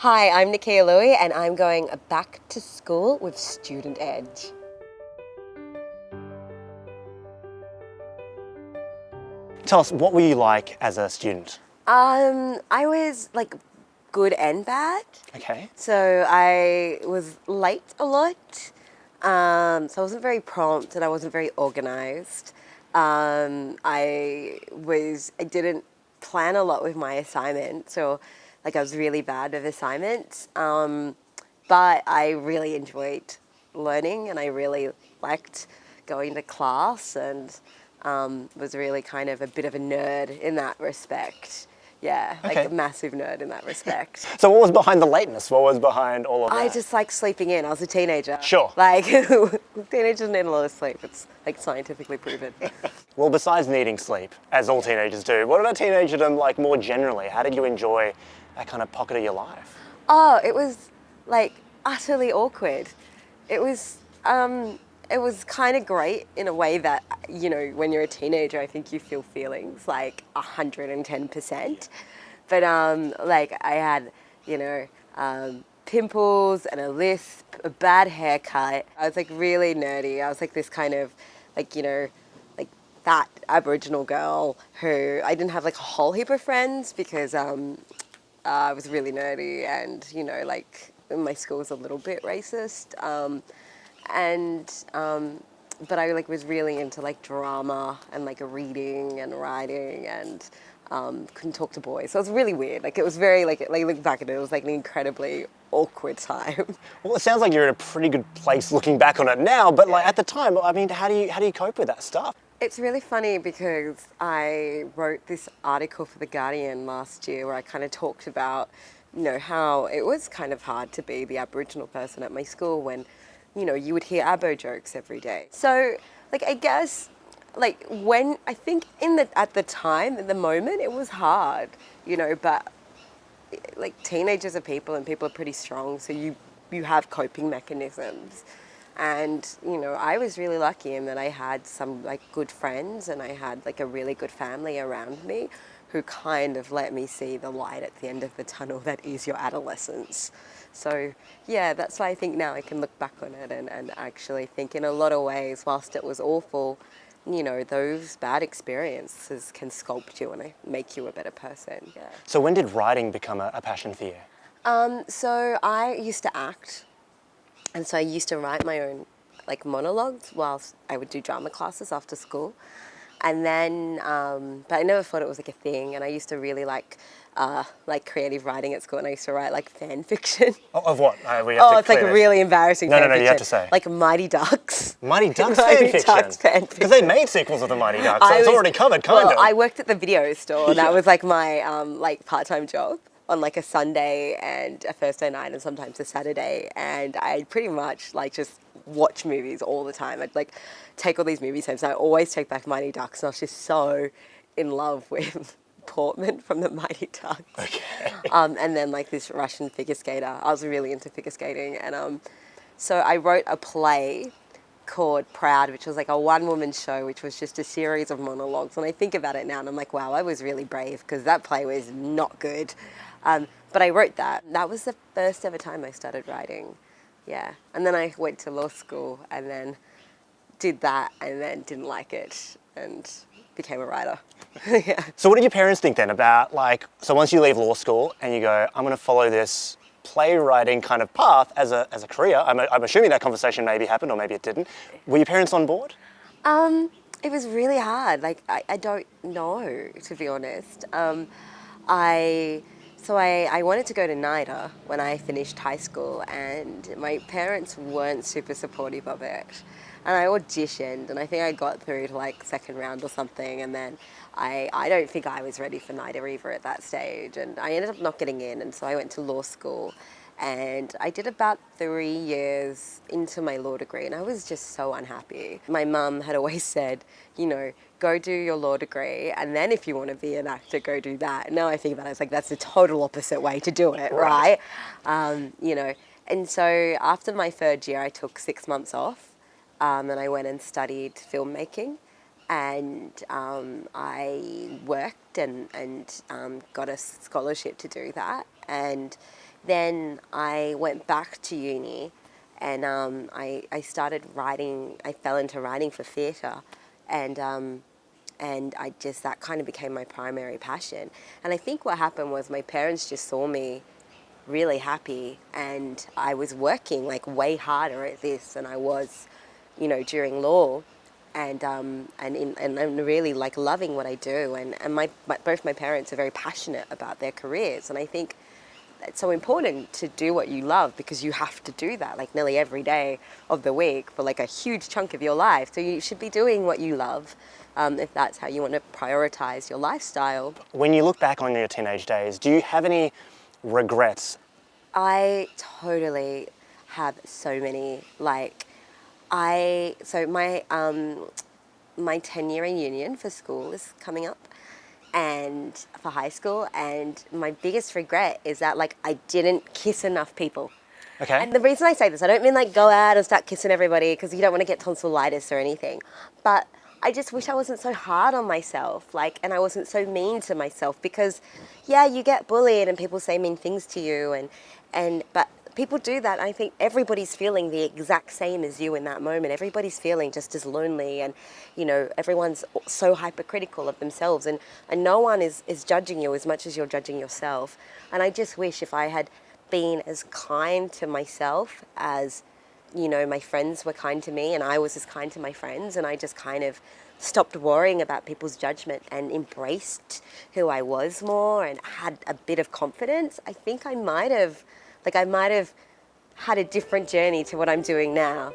Hi, I'm Nakkiah Lui and I'm going back to school with Student Edge. Tell us, what were you like as a student? I was like good and bad. Okay. So I was late a lot. So I wasn't very prompt and I wasn't very organised. I didn't plan a lot with my assignments, or like I was really bad with assignments. But I really enjoyed learning and I really liked going to class and was really kind of a bit of a nerd in that respect. Yeah, like Okay. a massive nerd in that respect. So what was behind the lateness? What was behind all of that? I just like sleeping in. I was a teenager. Sure. Like, teenagers need a lot of sleep. It's like scientifically proven. Well, besides needing sleep, as all teenagers do, what about teenagerdom like more generally? How did you enjoy that kind of pocket of your life? Oh, it was like utterly awkward. It was kind of great in a way that, you know, when you're a teenager, I think you feel feelings like 110%. But like I had, you know, pimples and a lisp, a bad haircut. I was like really nerdy. I was like this kind of like, you know, like that Aboriginal girl who I didn't have like a whole heap of friends because I was really nerdy and, you know, like my school was a little bit racist. But I like was really into like drama and like reading and writing and couldn't talk to boys. So it was really weird. Like it was very like looking back at it, it was like an incredibly awkward time. Well, it sounds like you're in a pretty good place looking back on it now, but like at the time, I mean, how do you cope with that stuff? It's really funny because I wrote this article for The Guardian last year where I kind of talked about, you know, how it was kind of hard to be the Aboriginal person at my school when, you know, you would hear Abo jokes every day. So, like, I guess, like, when, I think at the time, at the moment, it was hard, you know, but, like, teenagers are people and people are pretty strong, so you have coping mechanisms. And, you know, I was really lucky in that I had some, like, good friends and I had, like, a really good family around me who kind of let me see the light at the end of the tunnel that is your adolescence. So, yeah, that's why I think now I can look back on it and actually think in a lot of ways, whilst it was awful, you know, those bad experiences can sculpt you and make you a better person. Yeah. So when did writing become a passion for you? So I used to act, and so I used to write my own like monologues whilst I would do drama classes after school. And then, but I never thought it was like a thing. And I used to really like creative writing at school, and I used to write like fan fiction. Of what? It's like really embarrassing. No, fan you fiction. have to say. Like Mighty Ducks. Mighty Ducks Mighty fan fiction. Ducks fan fiction. Because they made sequels of the Mighty Ducks, so it's already covered, kind of. I worked at the video store, and that was like my like part-time job on like a Sunday and a Thursday night and sometimes a Saturday, and I pretty much like just watch movies all the time. I'd like take all these movies home, so I always take back Mighty Ducks, and I was just so in love with Portman from the Mighty Ducks. Okay. And then like this Russian figure skater. I was really into figure skating, and so I wrote a play called Proud, which was like a one-woman show, which was just a series of monologues. And I think about it now and I'm like, wow, I was really brave because that play was not good. But I wrote that. That was the first ever time I started writing. Yeah. And then I went to law school and then did that and then didn't like it and became a writer. Yeah. So what did your parents think then about so once you leave law school and you go, I'm going to follow this playwriting kind of path as a career, I'm assuming that conversation maybe happened or maybe it didn't. Were your parents on board? It was really hard. Like, I don't know, to be honest. I wanted to go to NIDA when I finished high school, and my parents weren't super supportive of it. And I auditioned, and I think I got through to like second round or something, and then I don't think I was ready for NIDA either at that stage, and I ended up not getting in, and so I went to law school, and I did about 3 years into my law degree, and I was just so unhappy. My mum had always said, you know, go do your law degree, and then if you want to be an actor, go do that. And now I think about it, it's like that's the total opposite way to do it, right? You know, and so after my third year, I took 6 months off, and I went and studied filmmaking, and I worked and got a scholarship to do that, and then I went back to uni and I started writing. I fell into writing for theatre, and I just, that kind of became my primary passion. And I think what happened was my parents just saw me really happy, and I was working like way harder at this than I was, during law, and I'm really like loving what I do, and both my parents are very passionate about their careers, and I think it's so important to do what you love, because you have to do that like nearly every day of the week for like a huge chunk of your life. So you should be doing what you love, if that's how you want to prioritize your lifestyle. When you look back on your teenage days, do you have any regrets? I totally have so many. Like, so my 10-year reunion for school is coming up, and for high school, and my biggest regret is that like I didn't kiss enough people. Okay. And the reason I say this, I don't mean like go out and start kissing everybody, because you don't want to get tonsillitis or anything, but I just wish I wasn't so hard on myself, like, and I wasn't so mean to myself, because yeah, you get bullied and people say mean things to you, but people do that. I think everybody's feeling the exact same as you in that moment. Everybody's feeling just as lonely, and everyone's so hypercritical of themselves, and no one is judging you as much as you're judging yourself. And I just wish if I had been as kind to myself as my friends were kind to me, and I was as kind to my friends, and I just kind of stopped worrying about people's judgment and embraced who I was more and had a bit of confidence, I think I might have had a different journey to what I'm doing now,